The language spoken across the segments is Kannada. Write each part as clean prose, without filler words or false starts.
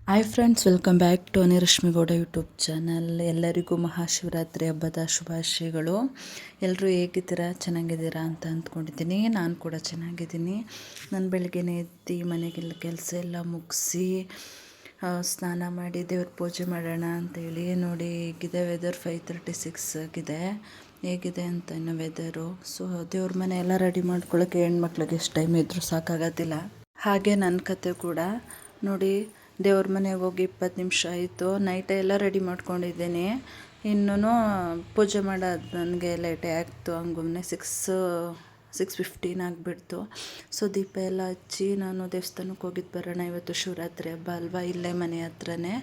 Hi friends, welcome back to ರಶ್ಮಿಗೌಡ YouTube channel. ಎಲ್ಲರಿಗೂ ಮಹಾಶಿವರಾತ್ರಿ ಹಬ್ಬದ ಶುಭಾಶಯಗಳು. ಎಲ್ಲರೂ ಹೇಗಿದ್ದೀರಾ, ಚೆನ್ನಾಗಿದ್ದೀರಾ ಅಂತ ಅಂದ್ಕೊಂಡಿದ್ದೀನಿ. ನಾನು ಕೂಡ ಚೆನ್ನಾಗಿದ್ದೀನಿ. ನಾನು ಬೆಳಗ್ಗೆನೇ ಎದ್ದು ಮನೆಗೆಲ್ಲ ಕೆಲಸ ಎಲ್ಲ ಮುಗಿಸಿ ಸ್ನಾನ ಮಾಡಿ ದೇವ್ರ ಪೂಜೆ ಮಾಡೋಣ ಅಂತೇಳಿ ನೋಡಿ. ಹೇಗಿದೆ ವೆದರ್ 5:36 ಆಗಿದೆ. ಹೇಗಿದೆ ಅಂತ ಇನ್ನು ವೆದರು. ಸೊ ದೇವ್ರ ಮನೆ ಎಲ್ಲ ರೆಡಿ ಮಾಡ್ಕೊಳ್ಳೋಕ್ಕೆ ಹೆಣ್ಮಕ್ಳಿಗೆ ಎಷ್ಟು ಟೈಮ್ ಇದ್ದರೂ ಸಾಕಾಗೋದಿಲ್ಲ. ಹಾಗೆ ನನ್ನ ಕತೆ ಕೂಡ ನೋಡಿ, ದೇವ್ರ ಮನೆಗೆ ಹೋಗಿ 20 ನಿಮಿಷ ಆಯಿತು. ನೈಟೇ ಎಲ್ಲ ರೆಡಿ ಮಾಡ್ಕೊಂಡಿದ್ದೀನಿ. ಇನ್ನೂ ಪೂಜೆ ಮಾಡೋದು ನನಗೆ ಲೇಟೇ ಆಗ್ತು. ಹಂಗೊಮ್ಮೆ 6:15 ಆಗಿಬಿಡ್ತು. ಸೊ ದೀಪ ಎಲ್ಲ ಹಚ್ಚಿ ನಾನು ದೇವಸ್ಥಾನಕ್ಕೆ ಹೋಗಿದ್ದು ಬರೋಣ. ಇವತ್ತು ಶಿವರಾತ್ರಿ ಹಬ್ಬ ಅಲ್ವಾ. ಇಲ್ಲೇ ಮನೆ ಹತ್ರನೇ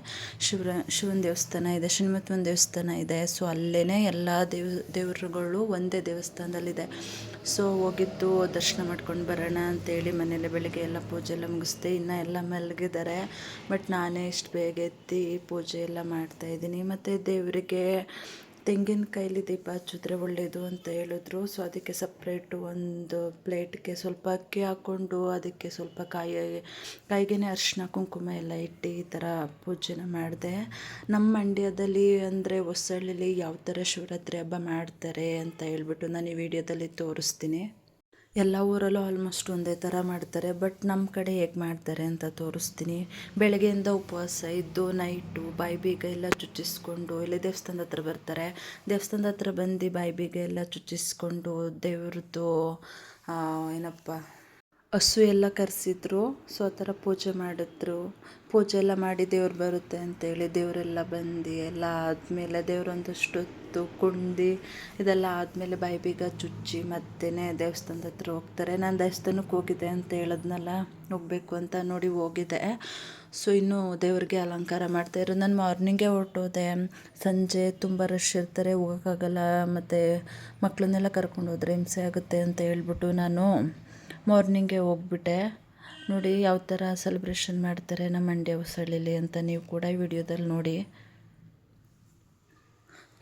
ಶಿವನ ದೇವಸ್ಥಾನ ಇದೆ, ಶನಿಮತ್ವನ ದೇವಸ್ಥಾನ ಇದೆ. ಸೊ ಅಲ್ಲೇ ಎಲ್ಲ ದೇವರುಗಳು ಒಂದೇ ದೇವಸ್ಥಾನದಲ್ಲಿದೆ. ಸೊ ಹೋಗಿದ್ದು ದರ್ಶನ ಮಾಡ್ಕೊಂಡು ಬರೋಣ ಅಂತೇಳಿ ಮನೇಲಿ ಬೆಳಿಗ್ಗೆ ಎಲ್ಲ ಪೂಜೆ ಎಲ್ಲ ಮುಗಿಸ್ದೆ. ಇನ್ನೂ ಎಲ್ಲ ಮಲಗಿದ್ದಾರೆ. ಬಟ್ ನಾನೇ ಇಷ್ಟು ಬೇಗ ಎದ್ದು ಪೂಜೆ ಎಲ್ಲ ಮಾಡ್ತಾಯಿದ್ದೀನಿ. ಮತ್ತು ದೇವರಿಗೆ ತೆಂಗಿನಕಾಯಲ್ಲಿ ದೀಪ ಹಚ್ಚಿದ್ರೆ ಒಳ್ಳೆಯದು ಅಂತ ಹೇಳಿದ್ರು. ಸೊ ಅದಕ್ಕೆ ಸಪ್ರೇಟು ಒಂದು ಪ್ಲೇಟ್ಗೆ ಸ್ವಲ್ಪ ಅಕ್ಕಿ ಹಾಕ್ಕೊಂಡು ಅದಕ್ಕೆ ಸ್ವಲ್ಪ ಕಾಯಿಗೆ ಅರಿಶಿನ ಕುಂಕುಮ ಎಲ್ಲ ಇಟ್ಟು ಈ ಥರ ಪೂಜೆನ ಮಾಡಿದೆ. ನಮ್ಮ ಮಂಡ್ಯದಲ್ಲಿ ಅಂದರೆ ಹೊಸಳ್ಳಿಲಿ ಯಾವ ಥರ ಶಿವರಾತ್ರಿ ಹಬ್ಬ ಮಾಡ್ತಾರೆ ಅಂತ ಹೇಳ್ಬಿಟ್ಟು ನಾನು ಈ ವಿಡಿಯೋದಲ್ಲಿ ತೋರಿಸ್ತೀನಿ. ಎಲ್ಲ ಊರಲ್ಲೂ ಆಲ್ಮೋಸ್ಟ್ ಒಂದೇ ಥರ ಮಾಡ್ತಾರೆ. ಬಟ್ ನಮ್ಮ ಕಡೆ ಹೇಗೆ ಮಾಡ್ತಾರೆ ಅಂತ ತೋರಿಸ್ತೀನಿ. ಬೆಳಗ್ಗೆಯಿಂದ ಉಪವಾಸ ಇದ್ದು ನೈಟು ಬಾಯಿ ಬೀಗ ಎಲ್ಲ ಚುಚ್ಚಿಸ್ಕೊಂಡು ಇಲ್ಲಿ ದೇವಸ್ಥಾನದ ಹತ್ರ ಬರ್ತಾರೆ. ದೇವಸ್ಥಾನದ ಹತ್ರ ಬಂದು ಬಾಯಿ ಬೀಗ ಎಲ್ಲ ಚುಚ್ಚಿಸ್ಕೊಂಡು ದೇವ್ರದ್ದು ಏನಪ್ಪ ಹಸು ಎಲ್ಲ ಕರೆಸಿದ್ರು. ಸೊ ಆ ಥರ ಪೂಜೆ ಮಾಡಿದ್ರು. ಪೂಜೆ ಎಲ್ಲ ಮಾಡಿ ದೇವ್ರು ಬರುತ್ತೆ ಅಂತೇಳಿ ದೇವರೆಲ್ಲ ಬಂದು ಎಲ್ಲ ಆದಮೇಲೆ ದೇವ್ರೊಂದಷ್ಟು ಹೊತ್ತು ಕುಂಡು ಇದೆಲ್ಲ ಆದಮೇಲೆ ಬಾಯಿ ಬೀಗ ಚುಚ್ಚಿ ಮತ್ತೆ ದೇವಸ್ಥಾನದ ಹತ್ರ ಹೋಗ್ತಾರೆ. ನಾನು ದೇವಸ್ಥಾನಕ್ಕೆ ಹೋಗಿದ್ದೆ ಅಂತ ಹೇಳಿದ್ನಲ್ಲ, ಹೋಗಬೇಕು ಅಂತ ನೋಡಿ ಹೋಗಿದ್ದೆ. ಸೊ ಇನ್ನೂ ದೇವ್ರಿಗೆ ಅಲಂಕಾರ ಮಾಡ್ತಾಯಿದ್ರು. ನಾನು ಮಾರ್ನಿಂಗೇ ಹೊರಟೋದೆ. ಸಂಜೆ ತುಂಬ ರಶ್ ಇರ್ತಾರೆ, ಹೋಗೋಕ್ಕಾಗಲ್ಲ. ಮತ್ತು ಮಕ್ಕಳನ್ನೆಲ್ಲ ಕರ್ಕೊಂಡು ಹೋದರೆ ಹಿಂಸೆ ಆಗುತ್ತೆ ಅಂತ ಹೇಳ್ಬಿಟ್ಟು ನಾನು ಮಾರ್ನಿಂಗೇ ಹೋಗ್ಬಿಟ್ಟೆ. ನೋಡಿ ಯಾವ ಥರ ಸೆಲೆಬ್ರೇಷನ್ ಮಾಡ್ತಾರೆ ನಮ್ಮ ಮಂಡ್ಯ ಹೊಸಳ್ಳಿಲಿ ಅಂತ ನೀವು ಕೂಡ ಈ ವಿಡಿಯೋದಲ್ಲಿ ನೋಡಿ.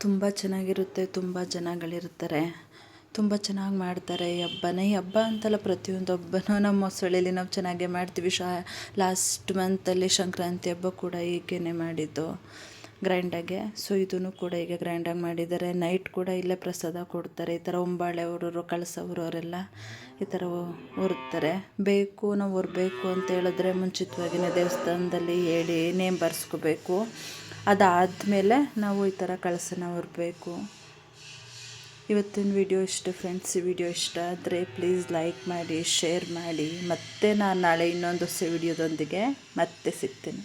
ತುಂಬ ಚೆನ್ನಾಗಿರುತ್ತೆ, ತುಂಬ ಜನಗಳಿರ್ತಾರೆ, ತುಂಬ ಚೆನ್ನಾಗಿ ಮಾಡ್ತಾರೆ ಈ ಹಬ್ಬನ. ಈ ಹಬ್ಬ ಅಂತಲ್ಲ, ಪ್ರತಿಯೊಂದು ಹಬ್ಬನೂ ನಮ್ಮ ಹೊಸಳ್ಳಿಲಿ ನಾವು ಚೆನ್ನಾಗೇ ಮಾಡ್ತೀವಿ. ಲಾಸ್ಟ್ ಮಂತಲ್ಲಿ ಸಂಕ್ರಾಂತಿ ಹಬ್ಬ ಕೂಡ ಹೀಗೇ ಮಾಡಿದ್ದು ಗ್ರ್ಯಾಂಡಾಗೆ. ಸೊ ಇದನ್ನು ಕೂಡ ಈಗ ಗ್ರ್ಯಾಂಡಾಗಿ ಮಾಡಿದ್ದಾರೆ. ನೈಟ್ ಕೂಡ ಇಲ್ಲೇ ಪ್ರಸಾದ ಕೊಡ್ತಾರೆ. ಈ ಥರ ಹೊಂಬಾಳೆ ಊರವರು, ಕಳಸವರವರೆಲ್ಲ ಈ ಥರ ಹೊರ್ತಾರೆ. ನಾವು ಹೊರಬೇಕು ಅಂತ ಹೇಳಿದ್ರೆ ಮುಂಚಿತವಾಗಿಯೇ ದೇವಸ್ಥಾನದಲ್ಲಿ ಹೇಳಿ ನೇಮ್ ಬರ್ಸ್ಕೋಬೇಕು. ಅದಾದಮೇಲೆ ನಾವು ಈ ಥರ ಕಳಸನ ಹೊರಬೇಕು. ಇವತ್ತಿನ ವಿಡಿಯೋ ಇಷ್ಟ ಫ್ರೆಂಡ್ಸ್. ಈ ವಿಡಿಯೋ ಇಷ್ಟ ಆದರೆ ಪ್ಲೀಸ್ ಲೈಕ್ ಮಾಡಿ, ಶೇರ್ ಮಾಡಿ. ಮತ್ತೆ ನಾನು ನಾಳೆ ಇನ್ನೊಂದು ಹೊಸ ವಿಡಿಯೋದೊಂದಿಗೆ ಮತ್ತೆ ಸಿಗ್ತೀನಿ.